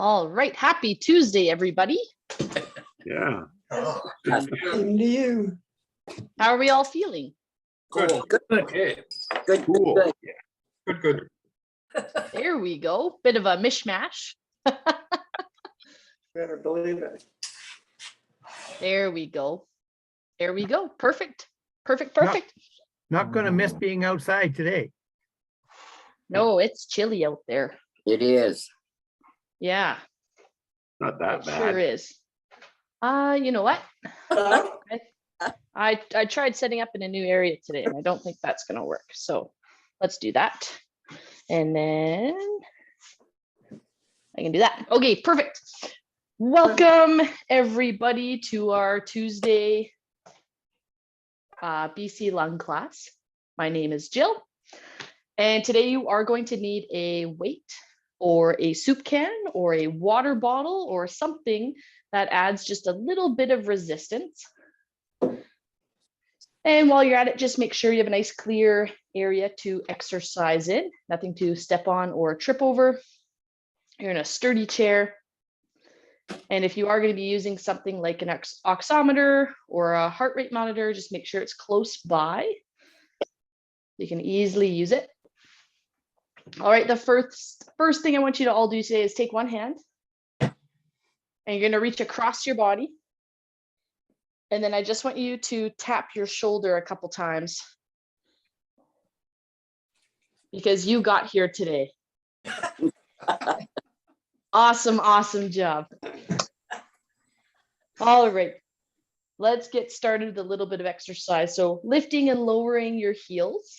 All right. Happy Tuesday, everybody. Yeah. Same to you. How are we all feeling? Cool. Good. Okay. Good. Cool. Good. Good, good. There we go. Bit of a mishmash. Better believe it. There we go. There we go. Perfect. Perfect. Yeah. Perfect. Not gonna miss being outside today. No, it's chilly out there. It is. Yeah, Not that it bad. sure is. You know what? I tried setting up in a new area today, and I don't think that's going to work. So let's do that. And then I can do that. Okay, perfect. Welcome everybody to our Tuesday BC lung class. My name is Jill, and today you are going to need a weight or a soup can or a water bottle or something that adds just a little bit of resistance. And while you're at it, just make sure you have a nice clear area to exercise in, nothing to step on or trip over. You're in a sturdy chair. And if you are going to be using something like an oximeter or a heart rate monitor, just make sure it's close by. You can easily use it. All right, the first thing I want you to all do today is take one hand and you're going to reach across your body. And then I just want you to tap your shoulder a couple times because you got here today. Awesome, awesome job. All right, let's get started with a little bit of exercise. So lifting and lowering your heels.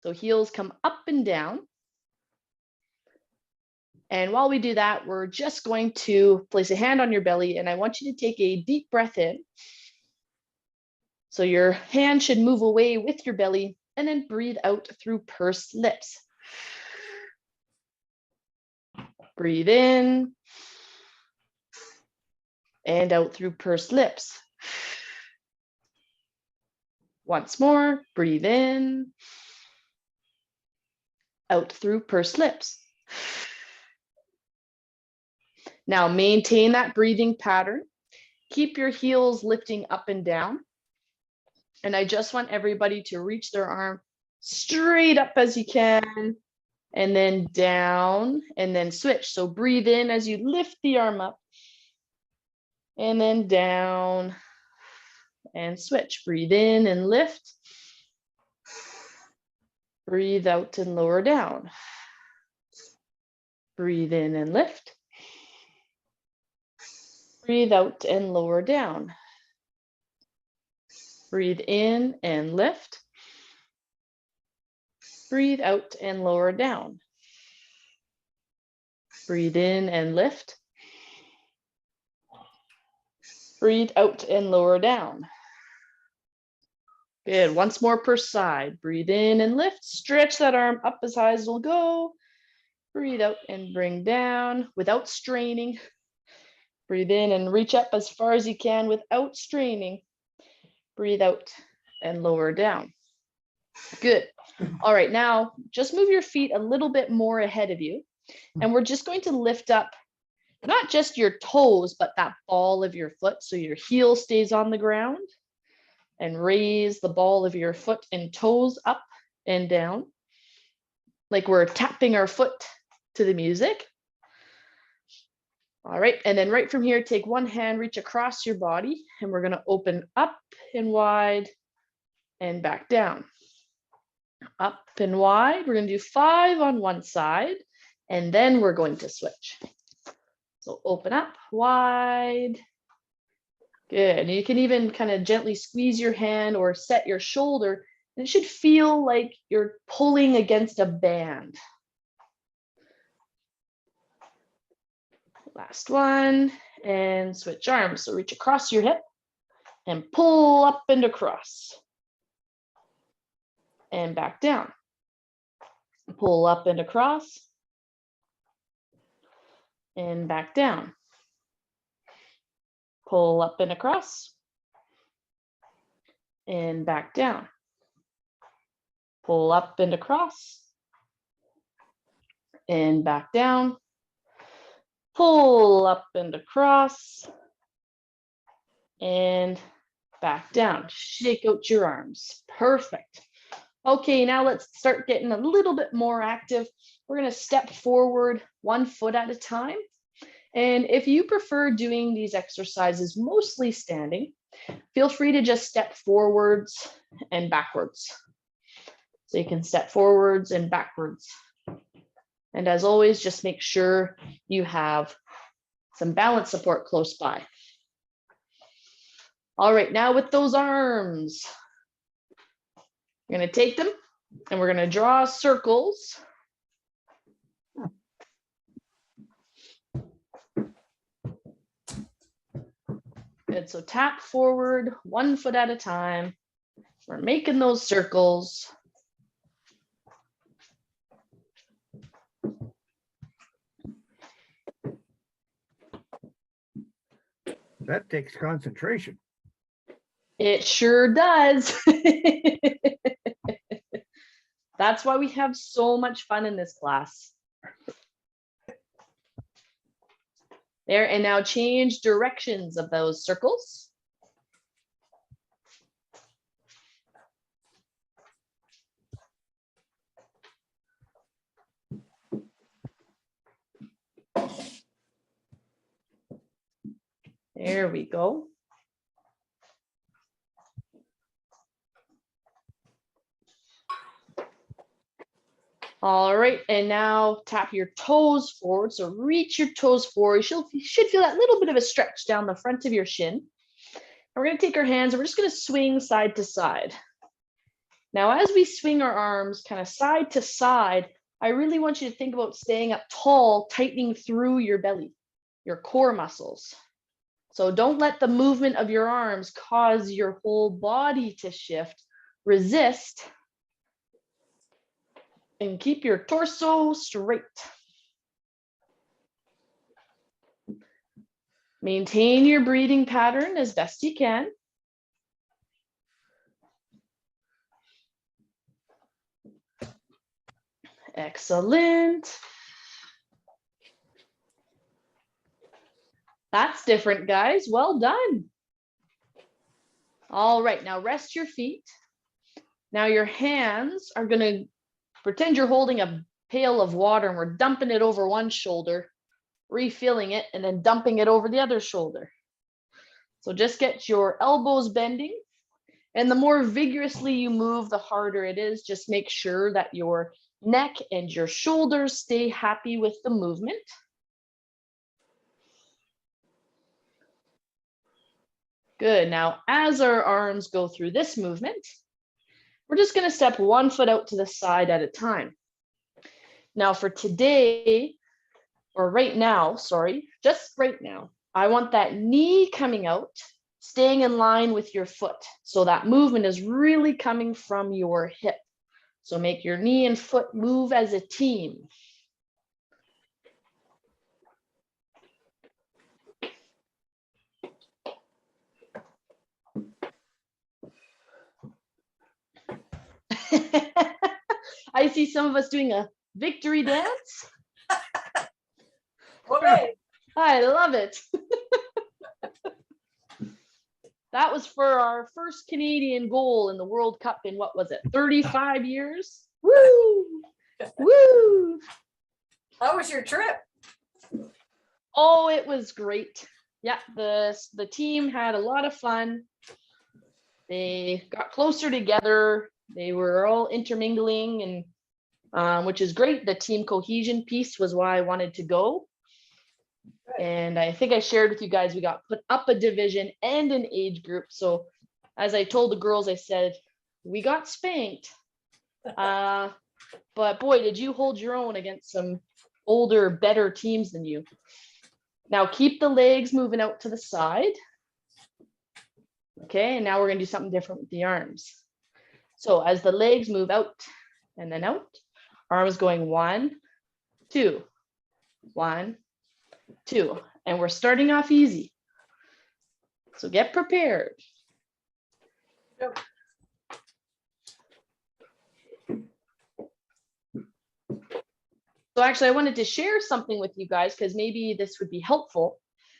So heels come up and down. And while we do that, we're just going to place a hand on your belly, and I want you to take a deep breath in. So your hand should move away with your belly, and then breathe out through pursed lips. Breathe in and out through pursed lips. Once more, breathe in, out through pursed lips. Now maintain that breathing pattern. Keep your heels lifting up and down. And I just want everybody to reach their arm straight up as you can, and then down, and then switch. So breathe in as you lift the arm up, and then down, and switch. Breathe in and lift. Breathe out and lower down. Breathe in and lift. Breathe out and lower down. Breathe in and lift. Breathe out and lower down. Breathe in and lift. Breathe out and lower down. Good. Once more per side. Breathe in and lift. Stretch that arm up as high as it'll go. Breathe out and bring down without straining. Breathe in and reach up as far as you can without straining. Breathe out and lower down. Good. All right, now just move your feet a little bit more ahead of you. And we're just going to lift up not just your toes, but that ball of your foot. So your heel stays on the ground, and raise the ball of your foot and toes up and down, like we're tapping our foot to the music. All right, and then right from here, take one hand, reach across your body, and we're gonna open up and wide and back down. Up and wide, we're gonna do 5 on one side, and then we're going to switch. So open up, wide. Good, and you can even kind of gently squeeze your hand or set your shoulder, and it should feel like you're pulling against a band. Last one, and switch arms. So reach across your hip and pull up and across. And back down. Pull up and across. And back down. Pull up and across. And back down. Pull up and across. And back down. pull up and across, and back down. Shake out your arms. Perfect. Okay, now let's start getting a little bit more active. We're going to step forward 1 foot at a time. And if you prefer doing these exercises mostly standing, feel free to just step forwards and backwards. So you can step forwards and backwards. And as always, just make sure you have some balance support close by. All right, now with those arms, we're going to take them and we're going to draw circles. And so tap forward 1 foot at a time. We're making those circles. That takes concentration. It sure does. That's why we have so much fun in this class. There, and now change directions of those circles. There we go. All right, and now tap your toes forward. So reach your toes forward. You should feel that little bit of a stretch down the front of your shin. And we're going to take our hands and we're just going to swing side to side. Now, as we swing our arms kind of side to side, I really want you to think about staying up tall, tightening through your belly, your core muscles. So don't let the movement of your arms cause your whole body to shift. Resist. And keep your torso straight. Maintain your breathing pattern as best you can. Excellent. That's different, guys. Well done. All right, now rest your feet. Now your hands are going to pretend you're holding a pail of water and we're dumping it over one shoulder, refilling it, and then dumping it over the other shoulder. So just get your elbows bending. And the more vigorously you move, the harder it is. Just make sure that your neck and your shoulders stay happy with the movement. Good. Now, as our arms go through this movement, we're just going to step 1 foot out to the side at a time. Now for today, or right now, sorry, just right now, I want that knee coming out, staying in line with your foot. So that movement is really coming from your hip. So make your knee and foot move as a team. I see some of us doing a victory dance. Okay. I love it. That was for our first Canadian goal in the World Cup in, what was it, 35 years? Woo! Woo! How was your trip? Oh, it was great. Yeah, the team had a lot of fun. They got closer together. They were all intermingling, and which is great. The team cohesion piece was why I wanted to go. And I think I shared with you guys, we got put up a division and an age group. So as I told the girls, I said, we got spanked. But boy, did you hold your own against some older, better teams than you. Now keep the legs moving out to the side. Okay, and now we're gonna do something different with the arms. So as the legs move out and then out, arms going 1, 2, 1, 2, and we're starting off easy. So get prepared. Yep. So actually, I wanted to share something with you guys because maybe this would be helpful.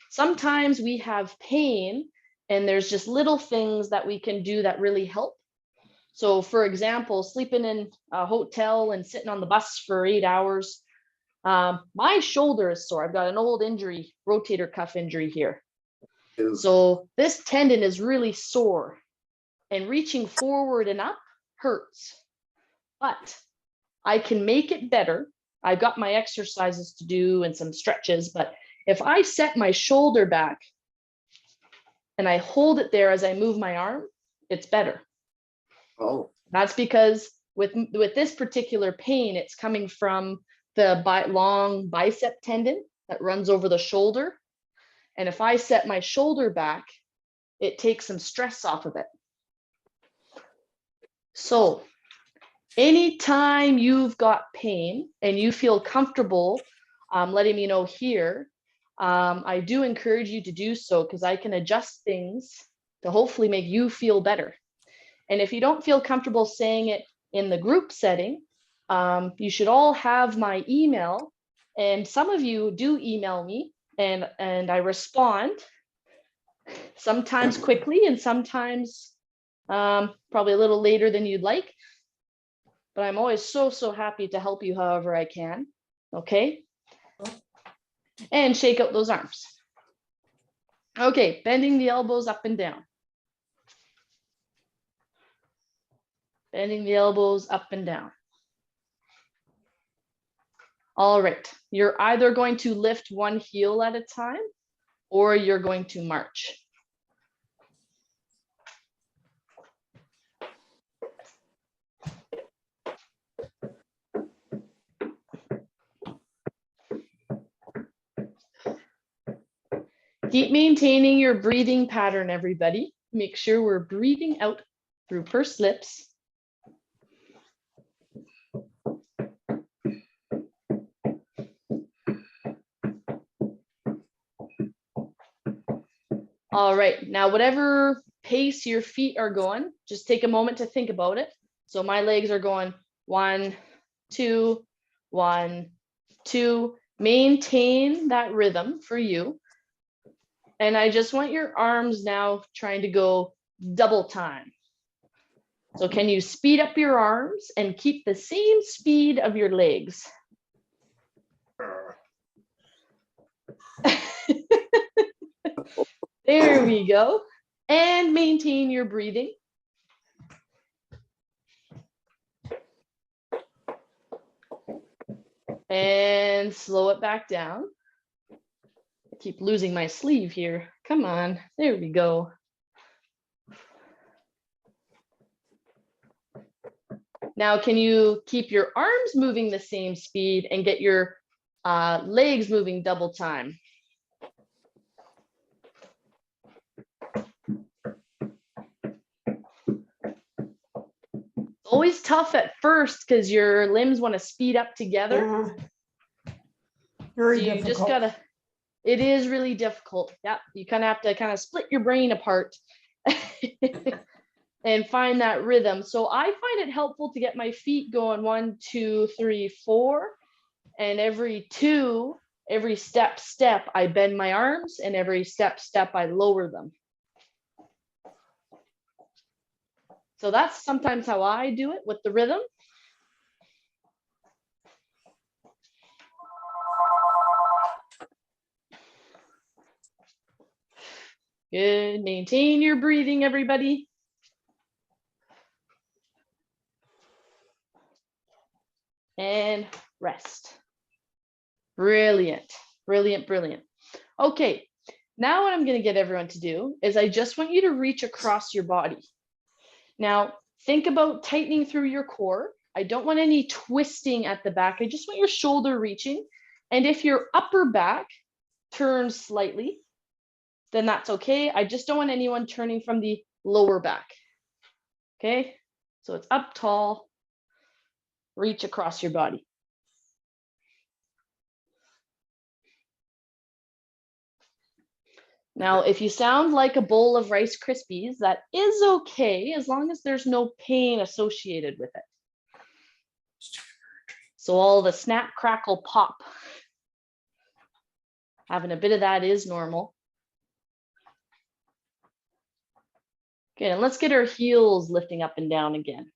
Sometimes we have pain and there's just little things that we can do that really help. So for example, sleeping in a hotel and sitting on the bus for 8 hours, my shoulder is sore. I've got an old injury, rotator cuff injury here. So this tendon is really sore and reaching forward and up hurts, but I can make it better. I've got my exercises to do and some stretches, but if I set my shoulder back and I hold it there as I move my arm, it's better. Oh, That's because with this particular pain, it's coming from the long bicep tendon that runs over the shoulder. And if I set my shoulder back, it takes some stress off of it. So anytime you've got pain and you feel comfortable letting me know here, I do encourage you to do so because I can adjust things to hopefully make you feel better. And if you don't feel comfortable saying it in the group setting, you should all have my email. And some of you do email me and I respond sometimes quickly and sometimes probably a little later than you'd like. But I'm always so happy to help you however I can. Okay. And shake out those arms. Okay, bending the elbows up and down. Bending the elbows up and down. All right, you're either going to lift one heel at a time or you're going to march. Keep maintaining your breathing pattern, everybody. Make sure we're breathing out through pursed lips. All right, now whatever pace your feet are going, just take a moment to think about it. So my legs are going 1, 2, 1, 2. Maintain that rhythm for you. And I just want your arms now trying to go double time. So can you speed up your arms and keep the same speed of your legs? There we go. And maintain your breathing. And slow it back down. I keep losing my sleeve here. Come on, there we go. Now, can you keep your arms moving the same speed and get your legs moving double time? Always tough at first because your limbs want to speed up together. Very So you difficult. just gotta, it is really difficult. Yeah, you kind of have to kind of split your brain apart and find that rhythm. So I find it helpful to get my feet going 1, 2, 3, 4. And every step, I bend my arms, and every step, I lower them. So that's sometimes how I do it with the rhythm. Good, maintain your breathing, everybody. And rest. Brilliant, brilliant, brilliant. Okay, now what I'm gonna get everyone to do is I just want you to reach across your body. Now, think about tightening through your core. I don't want any twisting at the back. I just want your shoulder reaching. And if your upper back turns slightly, then that's okay. I just don't want anyone turning from the lower back. Okay, so it's up tall, reach across your body. Now, if you sound like a bowl of Rice Krispies, that is okay as long as there's no pain associated with it. So all the snap, crackle, pop. Having a bit of that is normal. Okay, and let's get our heels lifting up and down again.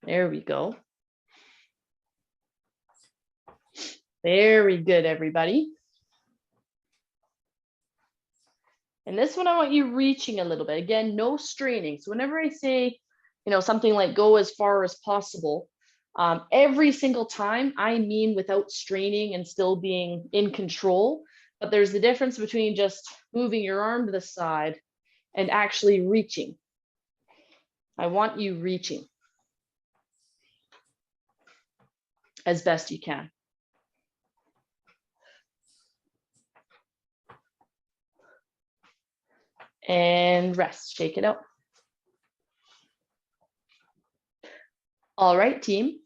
There we go. Very good, everybody. And this one, I want you reaching a little bit. Again, no straining. So whenever I say, something like go as far as possible, every single time I mean without straining and still being in control. But there's the difference between just moving your arm to the side and actually reaching. I want you reaching as best you can. And rest, shake it out. All right, team.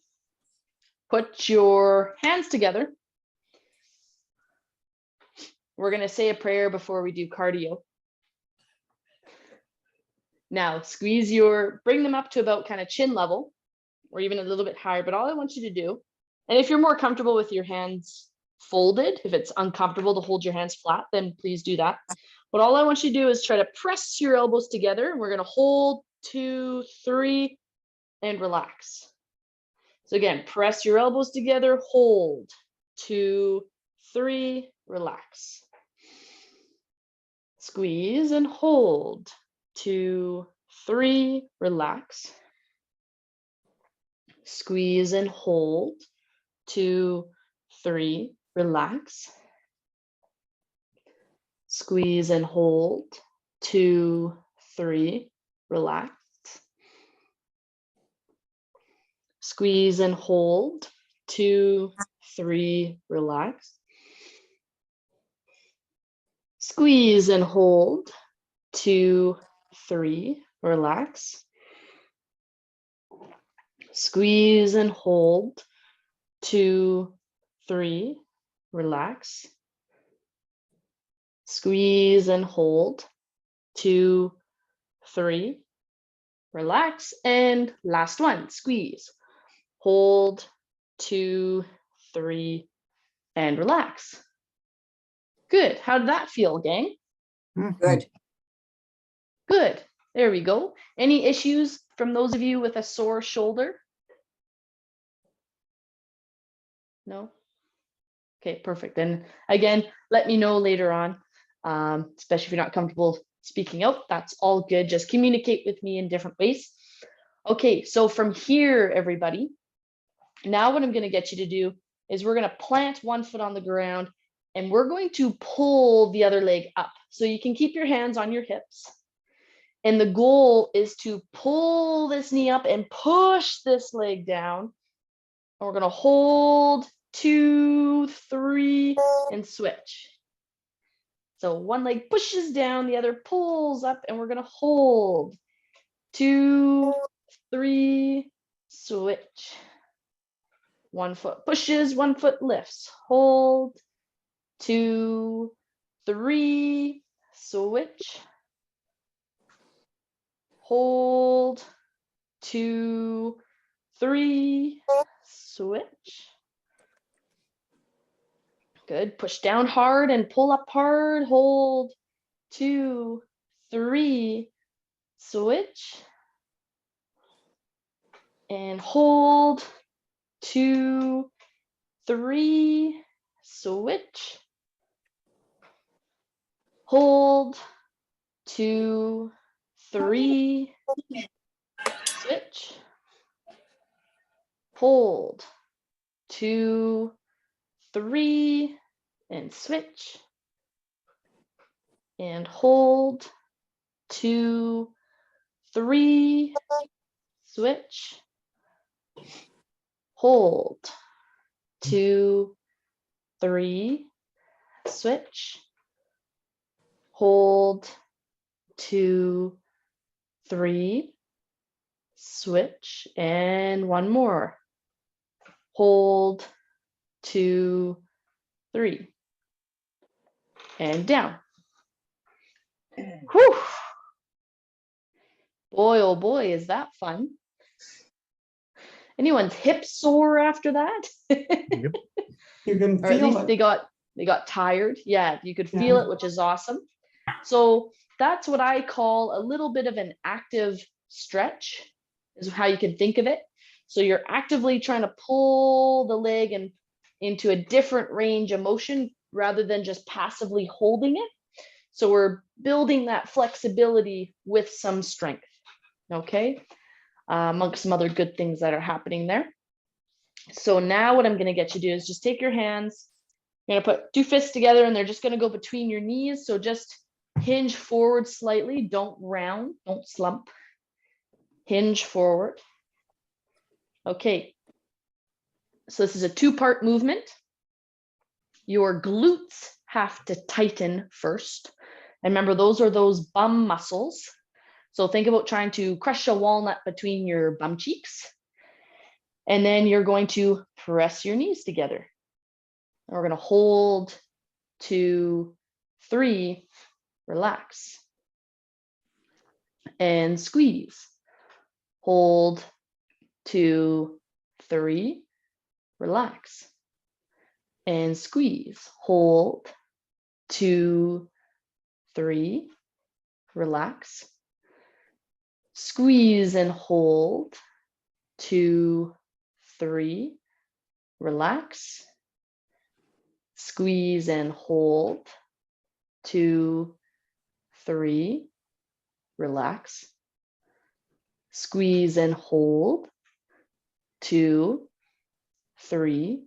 Put your hands together. We're going to say a prayer before we do cardio. Now, bring them up to about kind of chin level, or even a little bit higher, but all I want you to do, and if you're more comfortable with your hands folded, if it's uncomfortable to hold your hands flat, then please do that. But all I want you to do is try to press your elbows together. We're going to hold 2, 3, and relax. So again, press your elbows together, hold 2, 3, relax. Squeeze and hold 2, 3, relax. Squeeze and hold 2, 3, relax. Squeeze and hold 2, 3, relax. Squeeze and hold 2, 3, relax. Squeeze and hold 2, 3, relax. Squeeze and hold 2, 3, relax. Squeeze and hold 2, 3, relax. And last one, squeeze, hold 2, 3, and relax. Good. How did that feel, gang? Good. Good. There we go. Any issues from those of you with a sore shoulder? No? Okay, perfect. And again, let me know later on, especially if you're not comfortable speaking out. That's all good. Just communicate with me in different ways. Okay, so from here, everybody, now what I'm going to get you to do is we're going to plant one foot on the ground and we're going to pull the other leg up. So you can keep your hands on your hips. And the goal is to pull this knee up and push this leg down. And we're going to hold 2, 3, and switch. So one leg pushes down, the other pulls up, and we're going to hold 2, 3, switch. One foot pushes, one foot lifts. Hold 2, 3, switch. Hold 2, 3, switch. Good. Push down hard and pull up hard. Hold 2, 3, switch. And hold 2, 3, switch. Hold 2, 3, switch. Hold 2, 3, and switch. And hold 2, 3, switch. Hold 2, 3, switch. Hold 2, 3, switch. And one more. hold, 2, 3, and down. Whew. Boy, oh boy, is that fun. Anyone's hips sore after that? Yep. You can Or at feel least it. they got tired. Yeah, you could feel Yeah. it, which is awesome. So that's what I call a little bit of an active stretch, is how you can think of it. So you're actively trying to pull the leg and into a different range of motion rather than just passively holding it. So we're building that flexibility with some strength, okay? Amongst some other good things that are happening there. So now what I'm gonna get you to do is just take your hands, you're gonna put 2 fists together and they're just gonna go between your knees. So just hinge forward slightly, don't round, don't slump. Hinge forward. Okay. So this is a 2-part movement. Your glutes have to tighten first. And remember, those are those bum muscles. So think about trying to crush a walnut between your bum cheeks. And then you're going to press your knees together. And we're going to hold, 2, 3, relax. And squeeze. Hold, 2, 3, relax. And squeeze. Hold, 2, 3, relax. Squeeze and hold, 2, 3, relax. Squeeze and hold, 2, 3, relax. Squeeze and hold, 2, 3,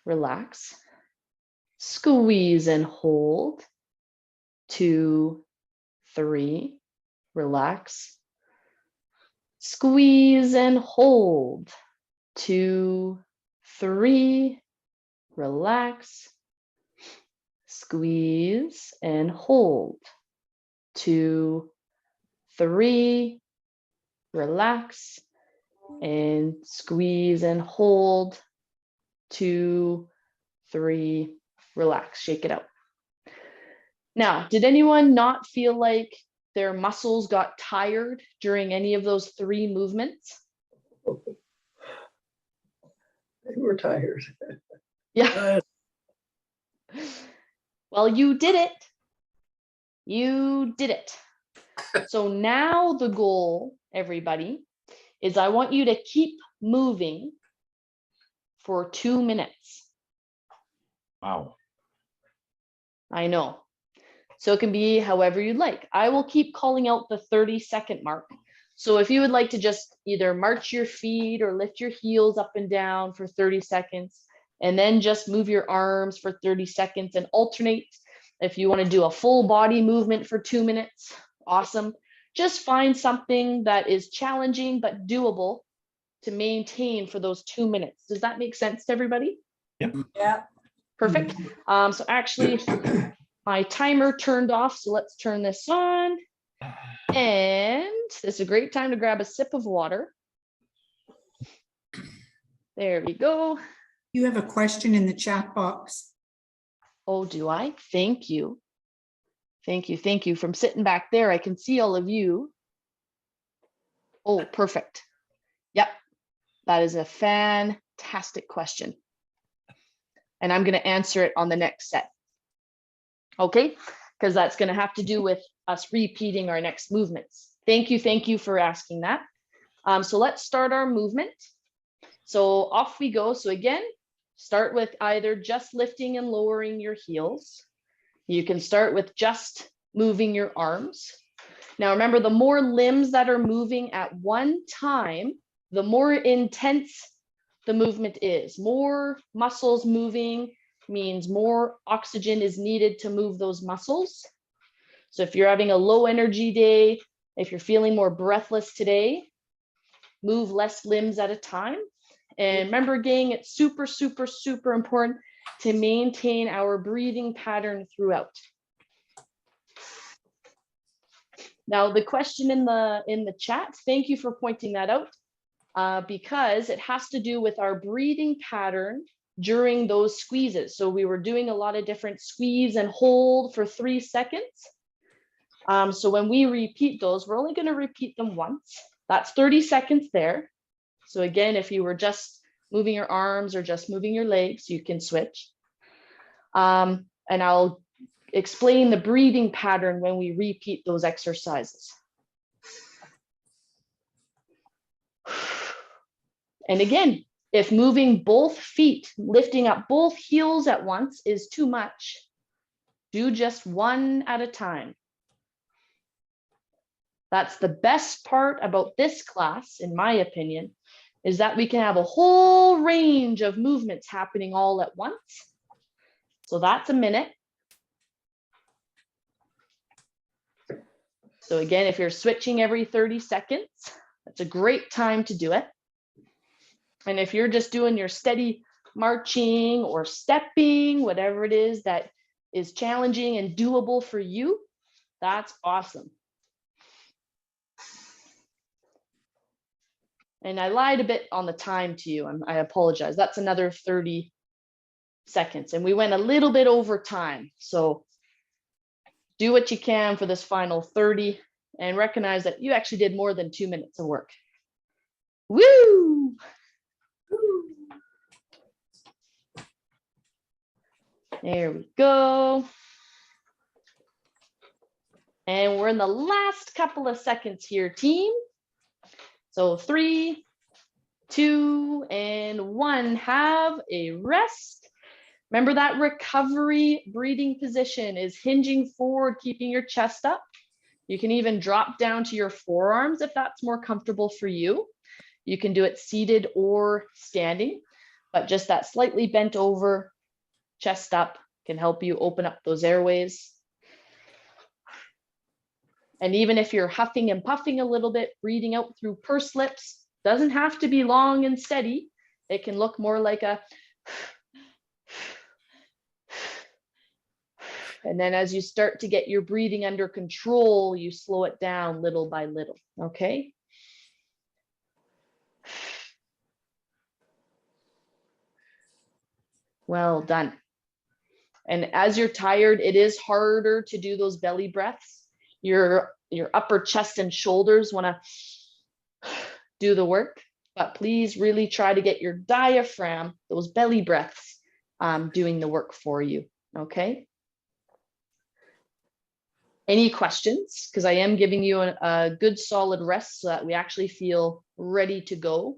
relax. Squeeze and hold, 2, 3, relax. Squeeze and hold, 2, 3, relax. Squeeze and hold, 2, 3, relax. And squeeze and hold, 2, 3, relax. Shake it out. Now, did anyone not feel like their muscles got tired during any of those 3 movements? They were tired. Yeah. Well, you did it. You did it. So now the goal, everybody, is I want you to keep moving for 2 minutes. Wow. I know. So it can be however you'd like. I will keep calling out the 30-second mark. So if you would like to just either march your feet or lift your heels up and down for 30 seconds, and then just move your arms for 30 seconds and alternate. If you want to do a full body movement for 2 minutes, awesome. Just find something that is challenging but doable to maintain for those 2 minutes. Does that make sense to everybody? Yeah. Perfect. So actually, my timer turned off, so let's turn this on. And this is a great time to grab a sip of water. There we go. You have a question in the chat box. Oh, do I? Thank you. Thank you. Thank you. From sitting back there, I can see all of you. Oh, perfect. Yep. That is a fantastic question. And I'm going to answer it on the next set. Okay? Because that's going to have to do with us repeating our next movements. Thank you for asking that. So let's start our movement. So off we go. So again, start with either just lifting and lowering your heels. You can start with just moving your arms. Now remember, the more limbs that are moving at one time, the more intense the movement is. More muscles moving means more oxygen is needed to move those muscles. So if you're having a low energy day, if you're feeling more breathless today, move less limbs at a time. And remember, gang, it's super, super, super important to maintain our breathing pattern throughout. Now, the question in the chat, thank you for pointing that out. because it has to do with our breathing pattern during those squeezes. So we were doing a lot of different squeeze and hold for 3 seconds. So when we repeat those, we're only going to repeat them once. That's 30 seconds there. So again, if you were just moving your arms or just moving your legs, you can switch. And I'll explain the breathing pattern when we repeat those exercises. And again, if moving both feet, lifting up both heels at once is too much, do just one at a time. That's the best part about this class, in my opinion, is that we can have a whole range of movements happening all at once. So that's a minute. So again, if you're switching every 30 seconds, that's a great time to do it. And if you're just doing your steady marching or stepping, whatever it is that is challenging and doable for you, that's awesome. And I lied a bit on the time to you. I apologize. That's another 30 seconds. And we went a little bit over time. So do what you can for this final 30 and recognize that you actually did more than 2 minutes of work. Woo! There we go. And we're in the last couple of seconds here, team. So 3, 2, and 1. Have a rest. Remember that recovery breathing position is hinging forward, keeping your chest up. You can even drop down to your forearms if that's more comfortable for you. You can do it seated or standing, but just that slightly bent over, chest up can help you open up those airways. And even if you're huffing and puffing a little bit, breathing out through pursed lips, doesn't have to be long and steady. It can look more like a, and then as you start to get your breathing under control, you slow it down little by little, okay? Well done. And as you're tired, it is harder to do those belly breaths. Your upper chest and shoulders want to do the work, but please really try to get your diaphragm, those belly breaths, doing the work for you, okay? Any questions? Because I am giving you a good solid rest so that we actually feel ready to go.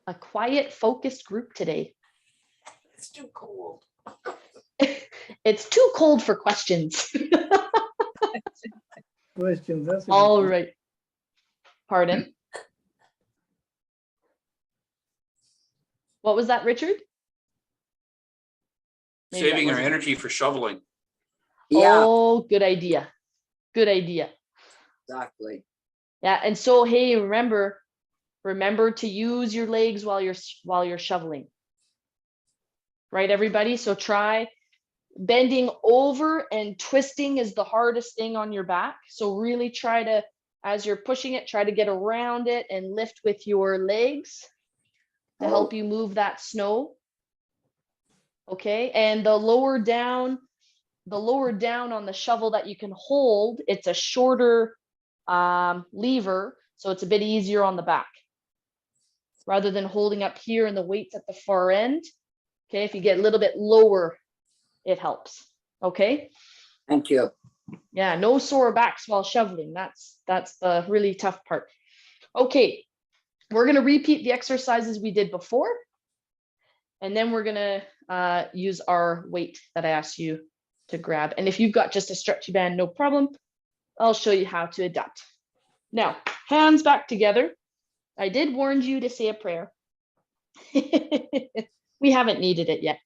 A quiet, focused group today. It's too cold. It's too cold for questions. Questions, that's. a good All one. right. Pardon? What was that, Richard? Maybe that Saving our wasn't- energy for shoveling. Yeah, Oh, good idea. Good idea. exactly. Yeah, and so hey, remember to use your legs while you're shoveling. Right, everybody? So try bending over and twisting is the hardest thing on your back. So really try to, as you're pushing it, try to get around it and lift with your legs to help you move that snow. Okay, and the lower down on the shovel that you can hold, it's a shorter lever, so it's a bit easier on the back. Rather than holding up here and the weight's at the far end. Okay, if you get a little bit lower, it helps. Okay. Thank you. Yeah, no sore backs while shoveling. That's the really tough part. Okay, we're gonna repeat the exercises we did before, and then we're gonna use our weight that I asked you to grab. And if you've got just a stretchy band, no problem. I'll show you how to adapt. Now, hands back together. I did warn you to say a prayer. We haven't needed it yet.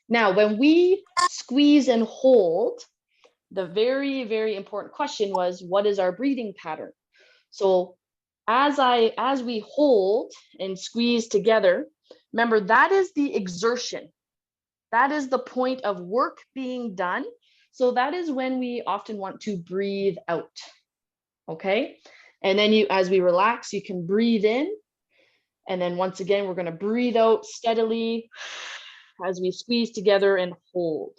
Now, when we squeeze and hold, the very, very important question was, what is our breathing pattern? So as we hold and squeeze together, remember that is the exertion. That is the point of work being done So that is when we often want to breathe out. Okay. And then as we relax, you can breathe in. And then once again, we're going to breathe out steadily as we squeeze together and hold.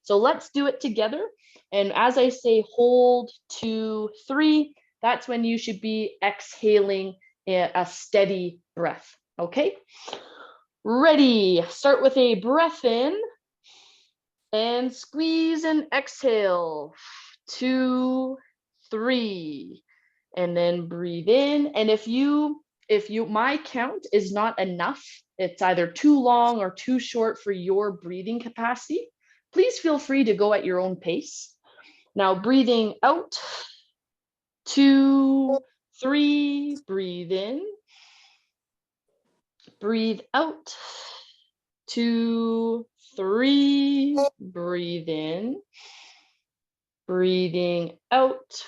So let's do it together. And as I say, hold, 2, 3, that's when you should be exhaling a steady breath. Okay. Ready. Start with a breath in and squeeze and exhale. 2, 3, and then breathe in. And if my count is not enough, it's either too long or too short for your breathing capacity, please feel free to go at your own pace. Now breathing out, 2, 3, breathe in, breathe out, 2, 3, breathe in, breathing out,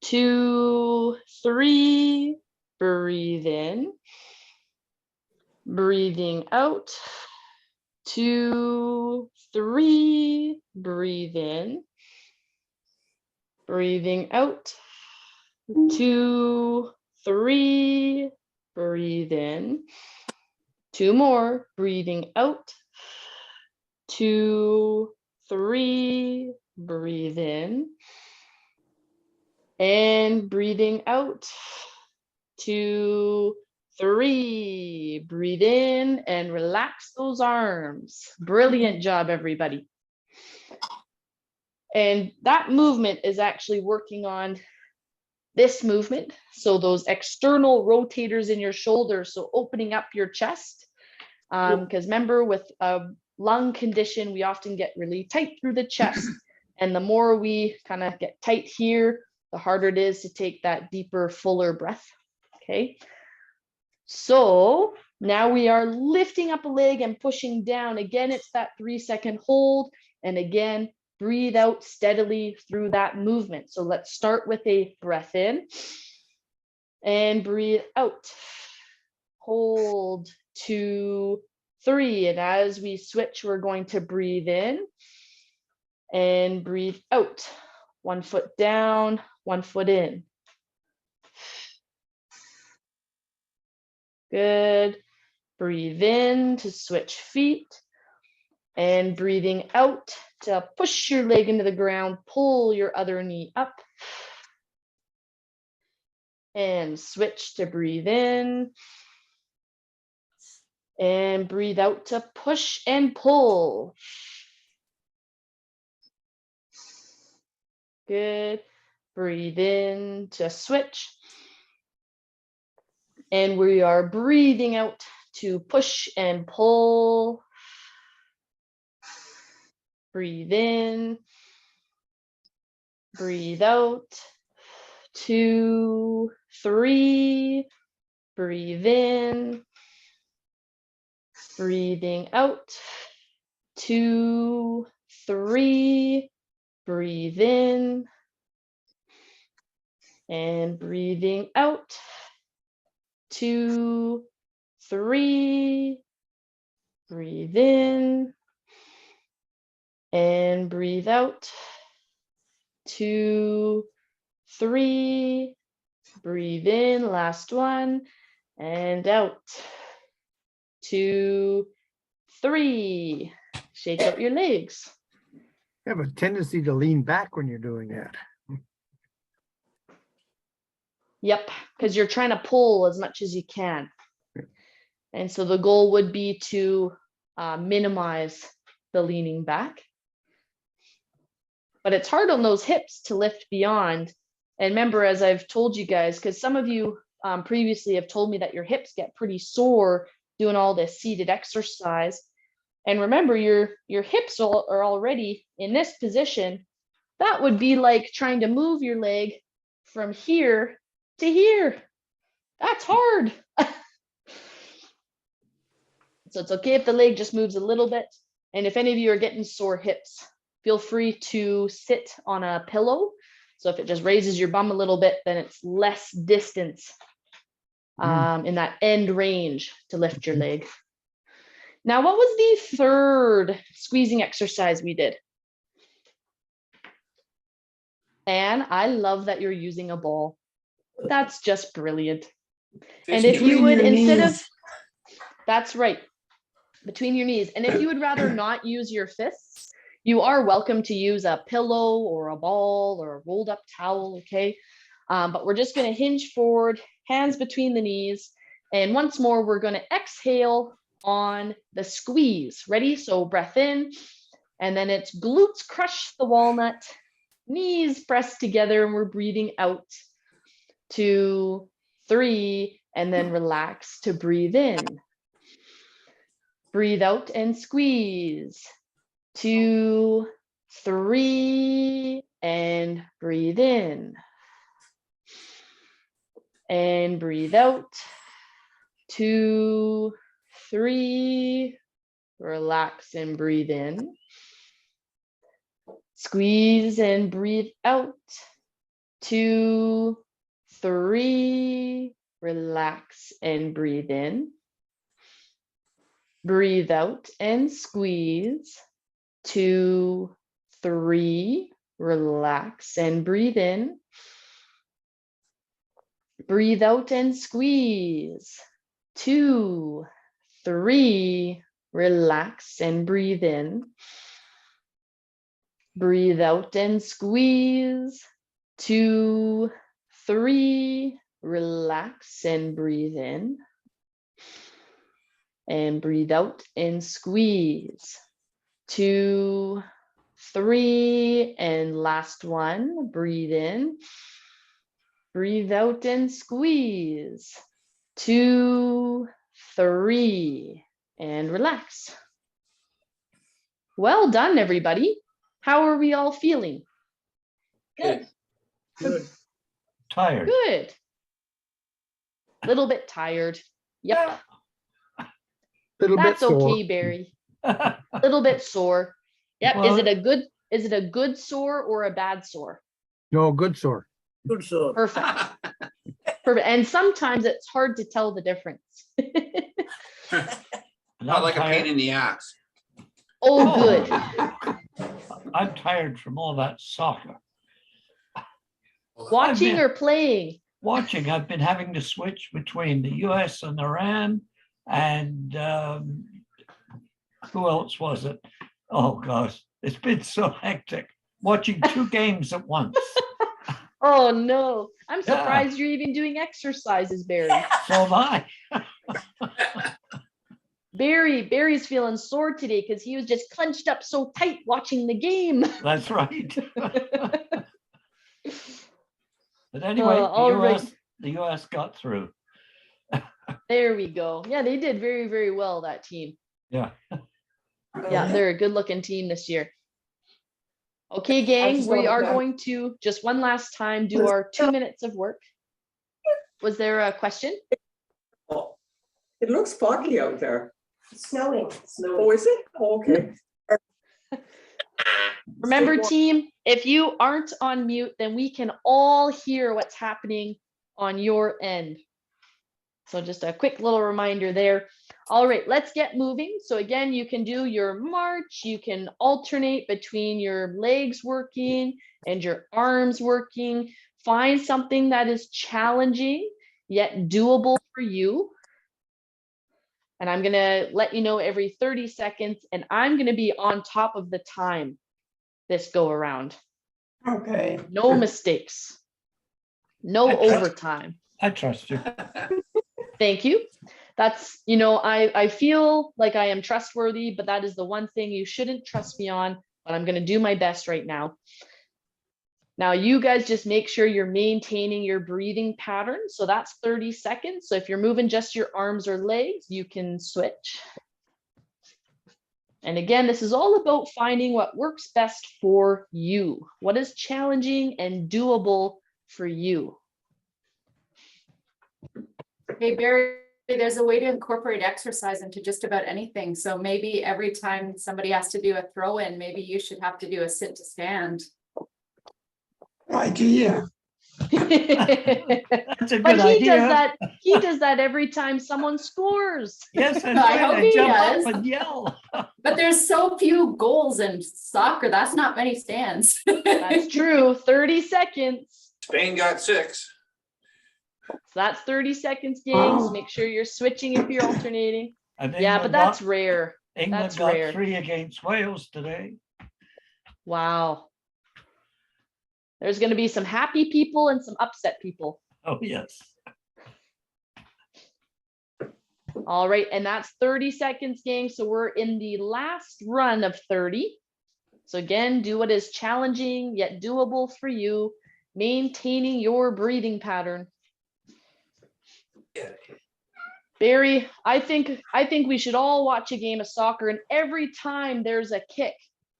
2, 3, breathe in, breathing out, 2, 3, breathe in, breathing out, 2, 3, breathe in, 2 more, breathing out, 2, 3, breathe in, and breathing out, 2, 3, breathe in and relax those arms. Brilliant job, everybody. And that movement is actually working on this movement. So those external rotators in your shoulders, so opening up your chest. Because remember, with a lung condition, we often get really tight through the chest. And the more we kind of get tight here, the harder it is to take that deeper, fuller breath. Okay. So now we are lifting up a leg and pushing down. Again, it's that 3-second hold. And again, breathe out steadily through that movement. So let's start with a breath in and breathe out. Hold, 2, 3. And as we switch, we're going to breathe in and breathe out. 1 foot down, 1 foot in. Good. Breathe in to switch feet and breathing out to push your leg into the ground, pull your other knee up and switch to breathe in and breathe out to push and pull. Good. Breathe in to switch. And we are breathing out to push and pull. Breathe in. Breathe out. 2, 3. Breathe in. Breathing out. 2, 3. Breathe in. And breathing out. 2, 3. Breathe in. And breathe out. 2, 3. Breathe in. Last one. And out. 2, 3. Shake out your legs. You have a tendency to lean back when you're doing that. Yep, because you're trying to pull as much as you can. And so the goal would be to minimize the leaning back. But it's hard on those hips to lift beyond. And remember, as I've told you guys, because some of you previously have told me that your hips get pretty sore doing all this seated exercise. And remember, your hips are already in this position. That would be like trying to move your leg from here to here. That's hard. So it's okay if the leg just moves a little bit. And if any of you are getting sore hips, feel free to sit on a pillow. So if it just raises your bum a little bit, then it's less distance in that end range to lift your leg. Now, what was the third squeezing exercise we did? And I love that you're using a ball. That's just brilliant. And if you would, instead of, that's right, between your knees. And if you would rather not use your fists, you are welcome to use a pillow or a ball or a rolled up towel, okay? But we're just gonna hinge forward, hands between the knees. And once more, we're gonna exhale on the squeeze. Ready? So breath in, and then it's glutes crush the walnut, knees pressed together, and we're breathing out. 2, 3, and then relax to breathe in. Breathe out and squeeze. 2, 3, and breathe in. And breathe out. 2, 3, relax and breathe in. Squeeze and breathe out. 2, 3, relax and breathe in. Breathe out and squeeze. 2, 3, relax and breathe in. Breathe out and squeeze. 2, 3, relax and breathe in. Breathe out and squeeze. 2, 3, relax and breathe in. And breathe out and squeeze. 2, 3, and last one, breathe in. Breathe out and squeeze. 2, 3, and relax. Well done, everybody. How are we all feeling? Good. Tired. Good. Little bit tired. Yep, Little bit that's sore. okay, Barry. Little bit sore. Yep. Well- Is it a good sore or a bad sore? No, good sore. Good sore. Perfect. Perfect. And sometimes it's hard to tell the difference. Not like a pain in the ass. Oh, good. I'm tired from all that soccer. Watching or playing? Watching, I've been having to switch between the US and Iran and who else was it? Oh gosh, it's been so hectic. Watching 2 games at once. Oh no, I'm Yeah. surprised you're even doing exercises, Barry. So am I. Barry's feeling sore today because he was just clenched up so tight watching the game. That's right. But anyway, all right. the US got through. There we go. Yeah, they did very, very well, that team. Yeah. Yeah, they're a good looking team this year. Okay, gang, we are going to just one last time do our 2 minutes of work. Was there a question? Oh, it looks foggy out there. It's snowing. Oh, is it? Oh, okay. Remember, team, if you aren't on mute, then we can all hear what's happening on your end. So just a quick little reminder there. All right, let's get moving. So again, you can do your march. You can alternate between your legs working and your arms working. Find something that is challenging yet doable for you. And I'm gonna let you know every 30 seconds, and I'm gonna be on top of the time this go around. Okay. No mistakes. No overtime. I trust you. Thank you. That's, I feel like I am trustworthy, but that is the one thing you shouldn't trust me on, but I'm going to do my best right now. Now, you guys just make sure you're maintaining your breathing pattern. So that's 30 seconds. So if you're moving just your arms or legs, you can switch. And again, this is all about finding what works best for you. What is challenging and doable for you? Hey, Barry, there's a way to incorporate exercise into just about anything. So maybe every time somebody has to do a throw in, maybe you should have to do a sit to stand. Idea. That's a But good he does idea. that, he does that every time someone scores. Yes, that's I right. hope I he jump does. up and yell. But there's so few goals in soccer. That's not many stands. That's true, 30 seconds. Spain got 6. So that's 30 seconds games. Wow. Make sure you're switching if you're alternating. And Yeah, but England that's got- rare. England that's got rare. 3 against Wales today. Wow. There's going to be some happy people and some upset people. Oh, yes. All right, and that's 30 seconds game. So we're in the last run of 30. So again, do what is challenging yet doable for you, maintaining your breathing pattern. Barry, I think we should all watch a game of soccer, and every time there's a kick,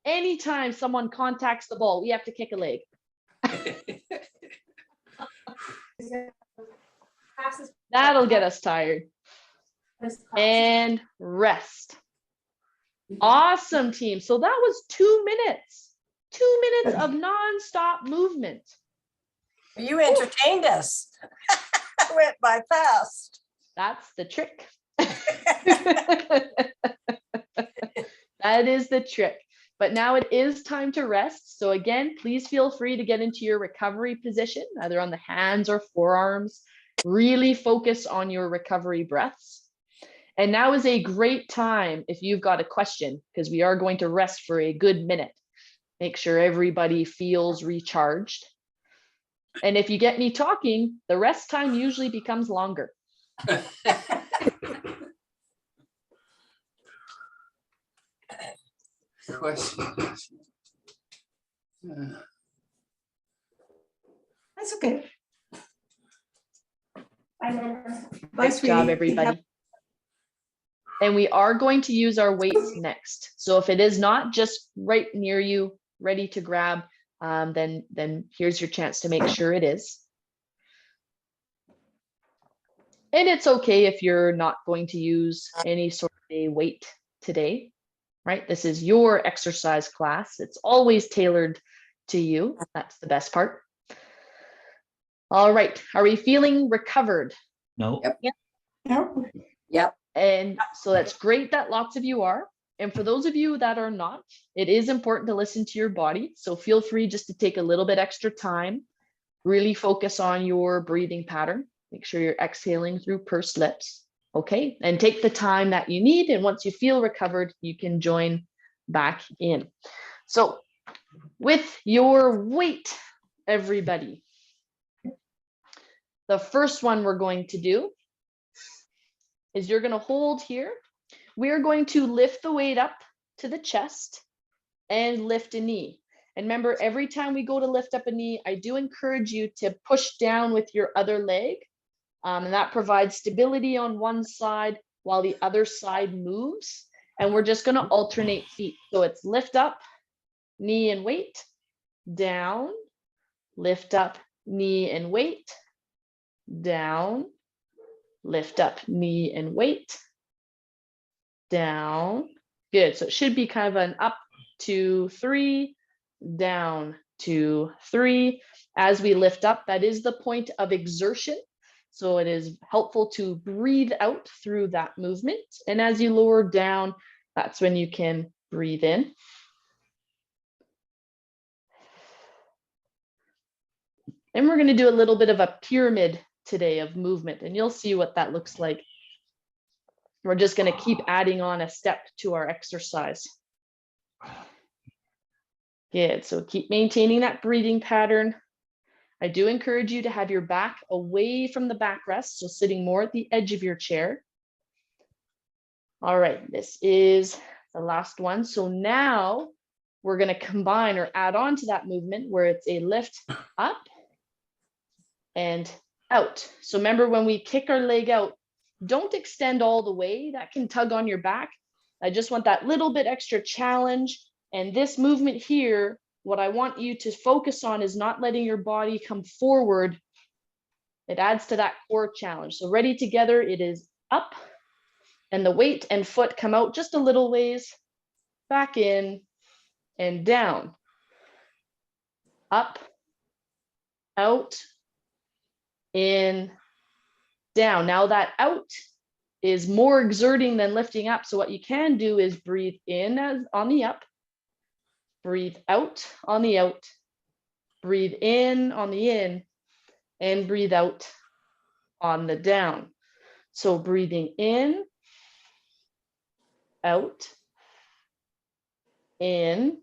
anytime someone contacts the ball, we have to kick a leg. That'll get us tired. And rest. Awesome, team. So that was 2 minutes. 2 minutes of nonstop movement. You entertained us. Went by fast. That's the trick. That is the trick. But now it is time to rest. So again, please feel free to get into your recovery position, either on the hands or forearms. Really focus on your recovery breaths. And now is a great time if you've got a question, because we are going to rest for a good minute. Make sure everybody feels recharged. And if you get me talking, the rest time usually becomes longer. Question. That's okay. Bye, Great sweetie. job, everybody. And we are going to use our weights next. So if it is not just right near you, ready to grab, then here's your chance to make sure it is. And it's okay if you're not going to use any sort of a weight today, right? This is your exercise class. It's always tailored to you. That's the best part. All right, are we feeling recovered? No. Nope. Yep. And so that's great that lots of you are. And for those of you that are not, it is important to listen to your body. So feel free just to take a little bit extra time, really focus on your breathing pattern. Make sure you're exhaling through pursed lips. Okay, and take the time that you need. And once you feel recovered, you can join back in. So with your weight, everybody, the first one we're going to do is you're going to hold here. We're going to lift the weight up to the chest and lift a knee. And remember, every time we go to lift up a knee, I do encourage you to push down with your other leg. And that provides stability on one side while the other side moves. And we're just going to alternate feet. So it's lift up, knee and weight, down, lift up, knee and weight, down, lift up, knee and weight, down. Good. So it should be kind of an up, 2, 3, down, 2, 3. As we lift up, that is the point of exertion. So it is helpful to breathe out through that movement. And as you lower down, that's when you can breathe in. And we're going to do a little bit of a pyramid today of movement, and you'll see what that looks like. We're just going to keep adding on a step to our exercise. Good. So keep maintaining that breathing pattern. I do encourage you to have your back away from the backrest, so sitting more at the edge of your chair. All right, this is the last one. So now we're going to combine or add on to that movement where it's a lift up and out. So remember, when we kick our leg out, don't extend all the way. That can tug on your back. I just want that little bit extra challenge. And this movement here, what I want you to focus on is not letting your body come forward. It adds to that core challenge. So ready, together, it is up, and the weight and foot come out just a little ways, back in and down, up, out, in, down. Now that out is more exerting than lifting up. So what you can do is breathe in as on the up, breathe out on the out, breathe in on the in, and breathe out on the down. So breathing in, out, in,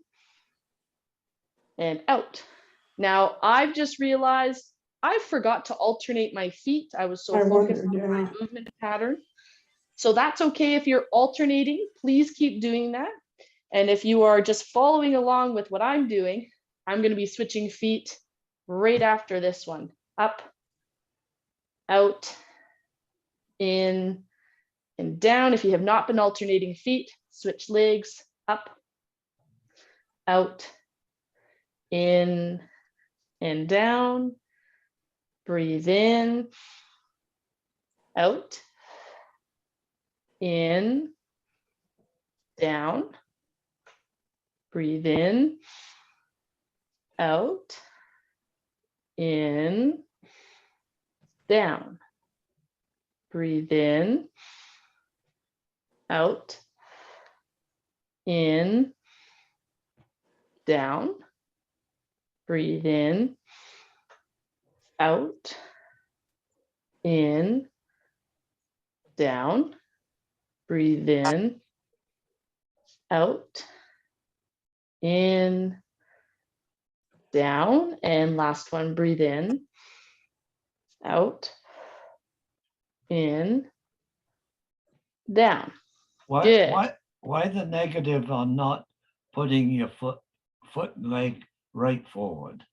and out. Now I've just realized I forgot to alternate my feet. I was so I focused wondered, on my yeah. movement pattern. So that's okay if you're alternating, please keep doing that. And if you are just following along with what I'm doing, I'm going to be switching feet right after this one. Up, out, in, and down. If you have not been alternating feet, switch legs, up, out, in, and down. Breathe in, out, in, down. Breathe in, out, in, down. Breathe in, out, in, down. Breathe in, out, in, down. Breathe in, out, in, down. And last one, breathe in, out, in, down. Good. Why the negative on not putting your foot and leg right forward?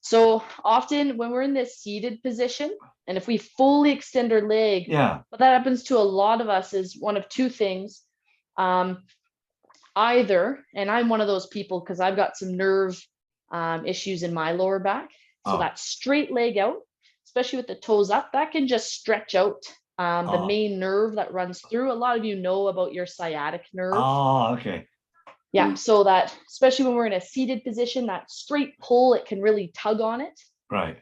So often when we're in this seated position, and if we fully extend our leg, Yeah, what that happens to a lot of us is one of two things. Either, and I'm one of those people because I've got some nerve issues in my lower back. So Oh. that straight leg out, especially with the toes up, that can just stretch out the Oh. main nerve that runs through. A lot of you know about your sciatic nerve. oh, okay, Yeah, so that, especially when we're in a seated position, that straight pull, it can really tug on it. right,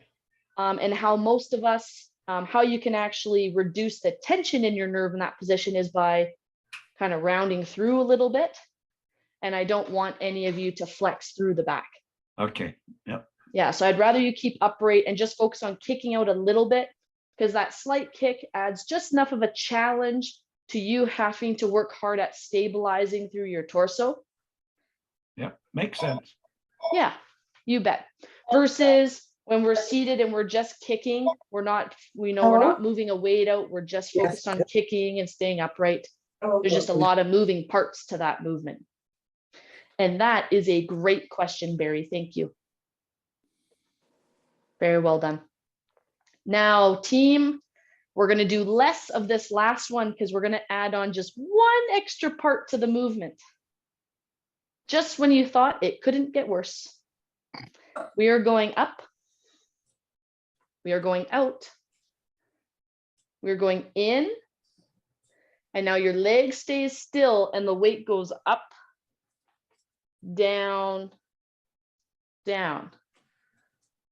And how most of us, how you can actually reduce the tension in your nerve in that position is by kind of rounding through a little bit. And I don't want any of you to flex through the back. okay, yep, Yeah, so I'd rather you keep upright and just focus on kicking out a little bit, because that slight kick adds just enough of a challenge to you having to work hard at stabilizing through your torso. yep, makes sense. Yeah, you bet. Versus when we're seated and we're just kicking, we're not moving a weight out. We're just Yes. focused on kicking and staying upright. Oh, There's just a lot of moving parts to that movement. And that is a great question, Barry. Thank you. Very well done. Now, team, we're going to do less of this last one because we're going to add on just one extra part to the movement. Just when you thought it couldn't get worse. We are going up. We are going out. We're going in. And now your leg stays still and the weight goes up, down, down.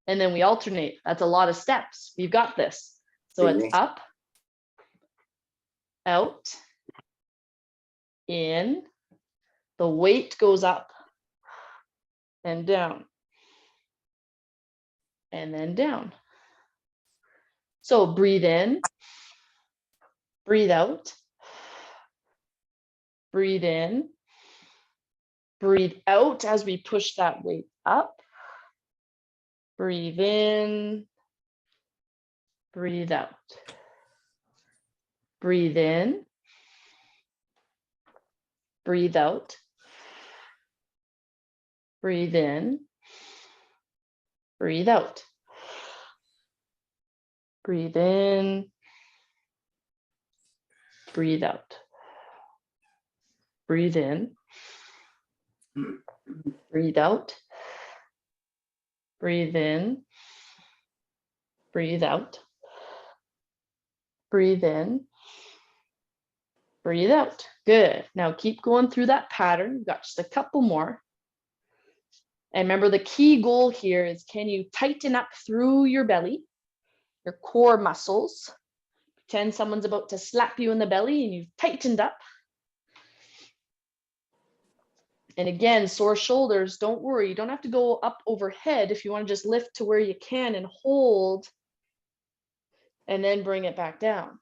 And then we alternate. That's a lot of steps. You've got this. So it's up, out, in. The weight goes up and down. And then down. So breathe in, breathe out, breathe in, breathe out as we push that weight up. Breathe in, breathe out. Breathe in, breathe out. Breathe in, breathe out. Breathe in, breathe out. Breathe in, breathe out. Breathe in, breathe out. Breathe in, breathe out. Good. Now keep going through that pattern. We've got just a couple more. And remember, the key goal here is, can you tighten up through your belly? your core muscles. Pretend someone's about to slap you in the belly and you've tightened up. And again, sore shoulders, don't worry. You don't have to go up overhead if you want to just lift to where you can and hold and then bring it back down.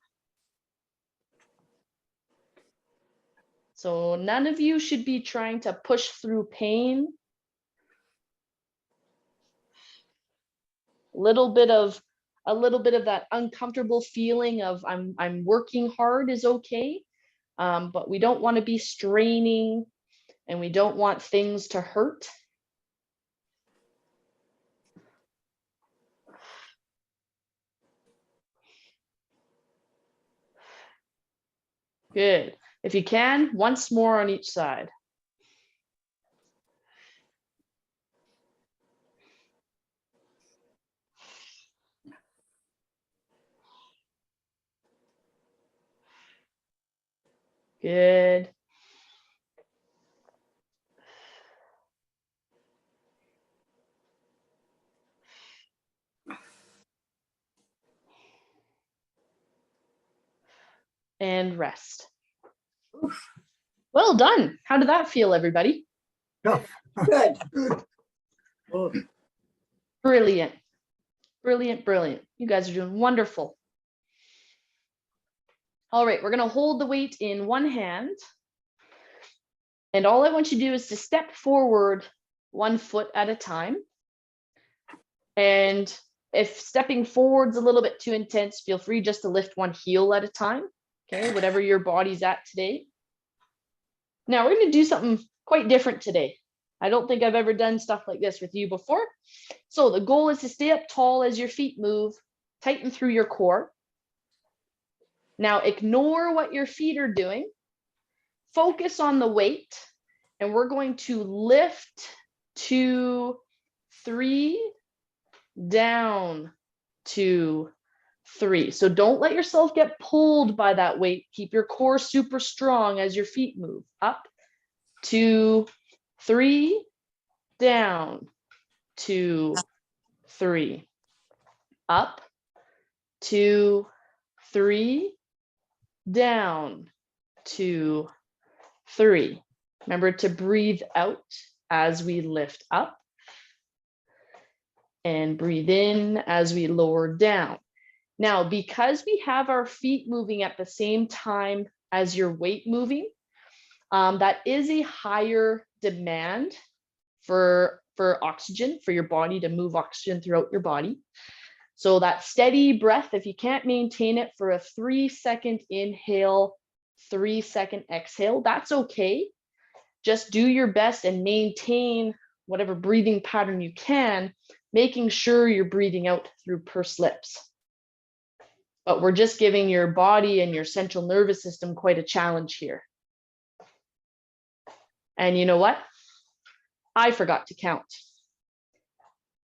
So none of you should be trying to push through pain. A little bit of that uncomfortable feeling of I'm working hard is okay, but we don't want to be straining and we don't want things to hurt. Good. If you can, once more on each side. Good. And rest. Well done. How did that feel, everybody? Tough. Good. Brilliant. Brilliant, brilliant. You guys are doing wonderful. All right, we're going to hold the weight in one hand. And all I want you to do is to step forward 1 foot at a time. And if stepping forward's a little bit too intense, feel free just to lift one heel at a time. Okay, whatever your body's at today. Now we're going to do something quite different today. I don't think I've ever done stuff like this with you before. So the goal is to stay up tall as your feet move, tighten through your core. Now ignore what your feet are doing. Focus on the weight, and we're going to lift 2, 3, down 2, 3. So don't let yourself get pulled by that weight. Keep your core super strong as your feet move. Up, 2, 3, down 2, 3. Up, 2, 3, down 2, 3. Remember to breathe out as we lift up and breathe in as we lower down. Now, because we have our feet moving at the same time as your weight moving, that is a higher demand for oxygen, for your body to move oxygen throughout your body. So that steady breath, if you can't maintain it for a 3-second inhale, 3-second exhale, that's okay. Just do your best and maintain whatever breathing pattern you can, making sure you're breathing out through pursed lips. But we're just giving your body and your central nervous system quite a challenge here. And you know what? I forgot to count.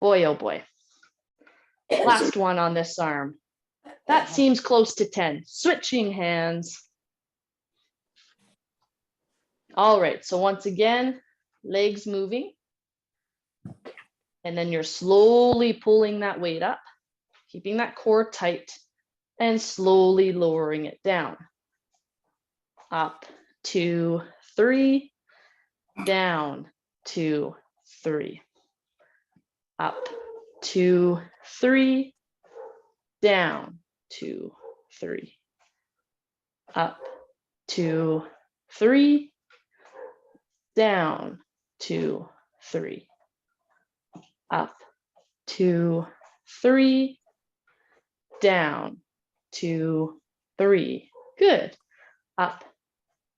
Boy, oh boy. Last one on this arm. That seems close to 10. Switching hands. All right, so once again, legs moving. And then you're slowly pulling that weight up, keeping that core tight, and slowly lowering it down. Up, 2, 3, down, 2, 3. Up, 2, 3, down, 2, 3. Up, 2, 3, down, 2, 3. Up, 2, 3, down, 2, 3. Good. Up,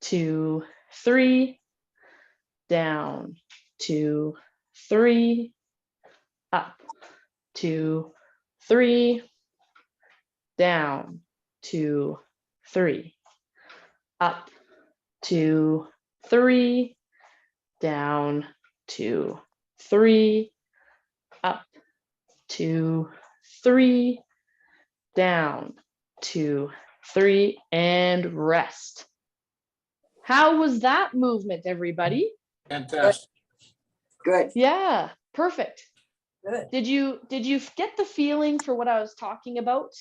2, 3, down, 2, 3. Up, 2, 3, down, 2, 3. Up, 2, 3, down, 2, 3. Up, 2, 3, down, 2, 3, and rest. How was that movement, everybody? Fantastic. Good. Yeah, perfect. Good. Did you get the feeling for what I was talking about?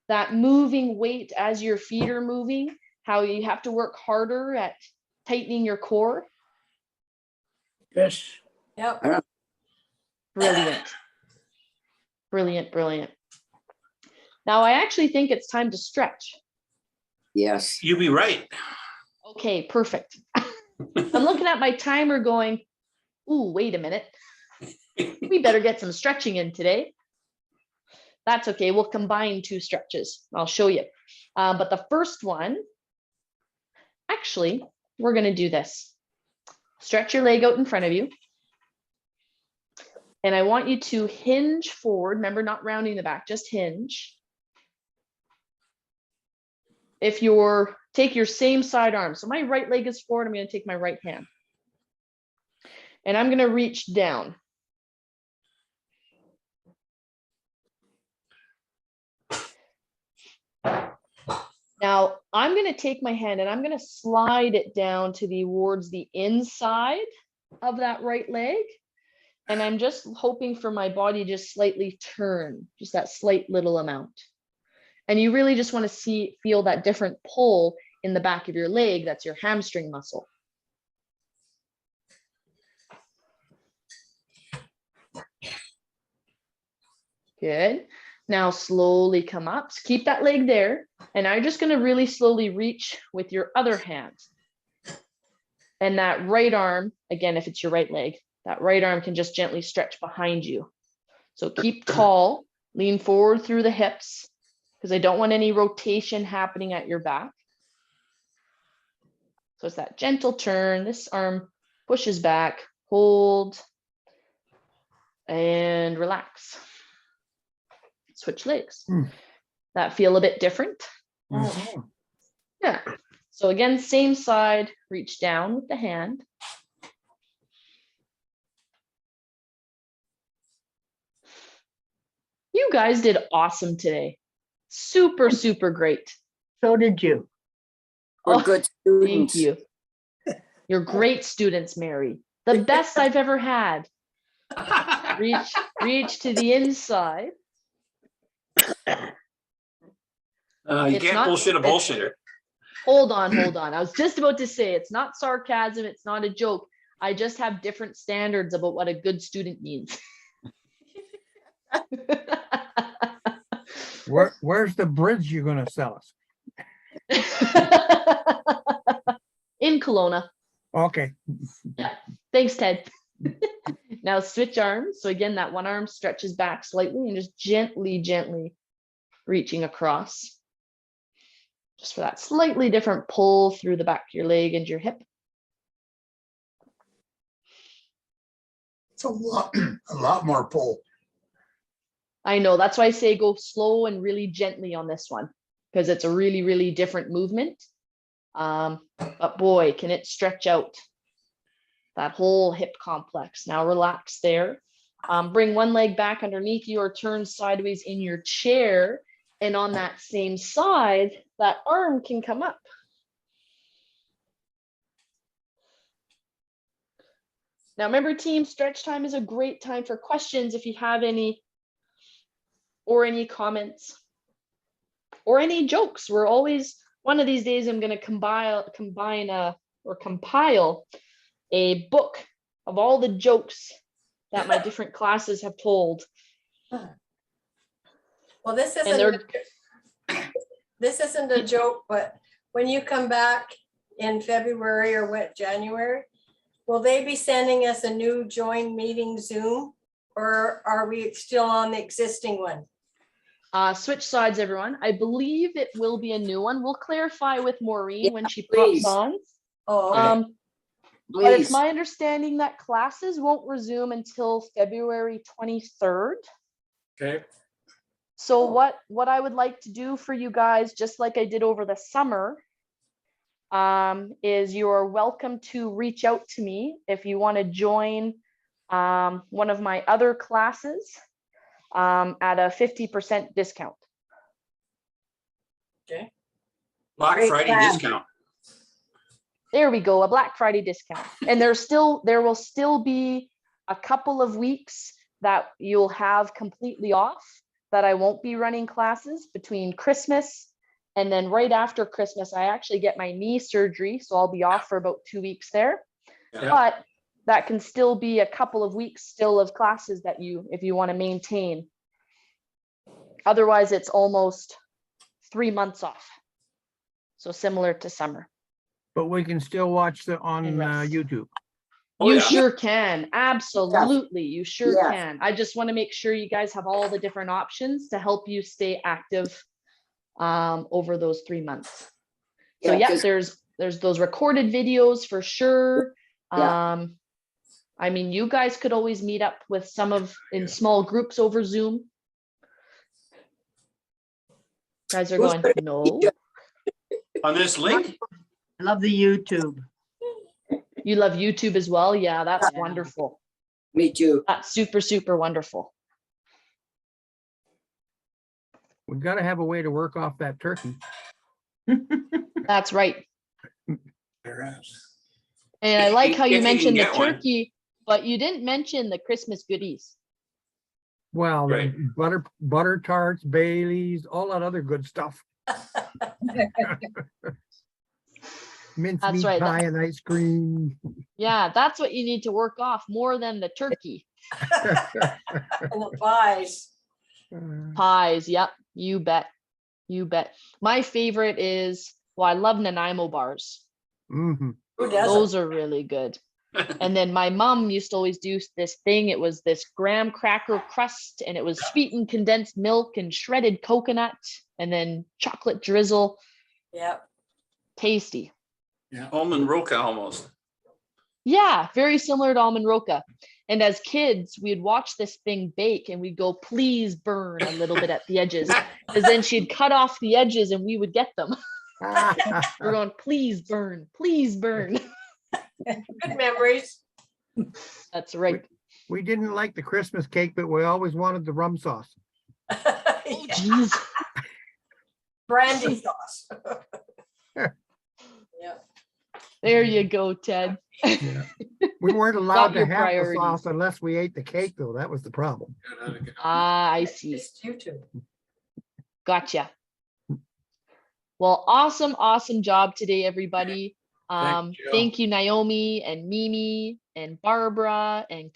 That moving weight as your feet are moving, how you have to work harder at tightening your core? Yes. Yep. Brilliant. Brilliant, brilliant. Now I actually think it's time to stretch. Yes. You be right. Okay, perfect. I'm looking at my timer going, ooh, wait a minute. We better get some stretching in today. That's okay. We'll combine two stretches. I'll show you. But the first one, actually, we're going to do this. Stretch your leg out in front of you. And I want you to hinge forward. Remember, not rounding the back, just hinge. If you're, take your same side arm. So my right leg is forward. I'm going to take my right hand. And I'm going to reach down. Now I'm going to take my hand and I'm going to slide it down towards the inside of that right leg. And I'm just hoping for my body just slightly turn, just that slight little amount. And you really just want to feel that different pull in the back of your leg. That's your hamstring muscle. Good. Now slowly come up. So keep that leg there. And I'm just going to really slowly reach with your other hand. And that right arm, again, if it's your right leg, that right arm can just gently stretch behind you. So keep tall, lean forward through the hips, because I don't want any rotation happening at your back. So it's that gentle turn. This arm pushes back, hold, and relax. Switch legs. That feel a bit different? Mhm. Yeah. So again, same side, reach down with the hand. You guys did awesome today. Super, super great. So did you. We're Oh, good thank students. you. You're great students, Mary. The best I've ever had. Reach to the inside. You It's can't not- bullshit a it's- bullshitter. Hold on. I was just about to say, it's not sarcasm. It's not a joke. I just have different standards about what a good student means. Where's the bridge you're gonna sell us? In Kelowna. Okay. Thanks, Ted. Now switch arms. So again, that one arm stretches back slightly and just gently reaching across. Just for that slightly different pull through the back of your leg and your hip. It's a lot more pull. I know, that's why I say go slow and really gently on this one, because it's a really, really different movement. But boy, can it stretch out that whole hip complex. Now relax there. Bring one leg back underneath you or turn sideways in your chair. And on that same side, that arm can come up. Now remember, team, stretch time is a great time for questions if you have any, or any comments, or any jokes. We're always, one of these days I'm going to compile a book of all the jokes that my different classes have told. Well, this And isn't a joke, but when you come back in February or January, will they be sending us a new join meeting Zoom, or are we still on the existing one? Switch sides, everyone. I believe it will be a new one. We'll clarify with Maureen when she please. pops on. Oh, okay. But it's Please. my understanding that classes won't resume until February 23rd. Okay. So what I would like to do for you guys, just like I did over the summer, is you're welcome to reach out to me if you want to join one of my other classes at a 50% discount. Okay. Black Great Friday plan. discount. There we go, a Black Friday discount. And there will still be a couple of weeks that you'll have completely off, that I won't be running classes between Christmas and then right after Christmas, I actually get my knee surgery. So I'll be off for about 2 weeks there. Yeah. But that can still be a couple of weeks still of classes that if you want to maintain. Otherwise, it's almost 3 months off. So similar to summer. But we can still watch on And rest. YouTube. Oh, You yeah. sure can. Absolutely. You sure Yes. can. I just want to make sure you guys have all the different options to help you stay active over those 3 months. So Yeah, yeah, 'cause- there's those recorded videos for sure. Yeah. I mean, you guys could always meet up with in small groups over Zoom. Guys are Who's going, gonna no. On this link? I love the YouTube. You love YouTube as well? Yeah, that's Yeah. wonderful. Me too. That's super, super wonderful. We've got to have a way to work off that turkey. That's right. There is. And I like how you If you can mentioned the get one. turkey, but you didn't mention the Christmas goodies. Well, the Right. butter tarts, Baileys, all that other good stuff. Mincemeat right, pie and ice cream. Yeah, that's what you need to work off more than the turkey. And the pies. Pies, yep, you bet. You bet. My favorite is, well, I love Nanaimo bars. Mhm. Who doesn't? Those are really good. And then my mom used to always do this thing. It was this graham cracker crust, and it was sweetened condensed milk and shredded coconut, and then chocolate drizzle. Yep. Tasty. Almond roca almost. Yeah, very similar to almond roca. And as kids, we'd watch this thing bake and we'd go, please burn a little bit at the edges. Because then she'd cut off the edges and we would get them. We're going, please burn, please burn. Good memories. That's right. We didn't like the Christmas cake, but we always wanted the rum sauce. Oh, geez. Brandy sauce. Yep. There you go, Ted. Yeah. We weren't allowed to your have priorities. the sauce unless we ate the cake, though. That was the problem. Ah, I see. Just you two. Gotcha. Well, awesome job today, everybody. Thank you. Thank you, Naomi and Mimi and Barbara and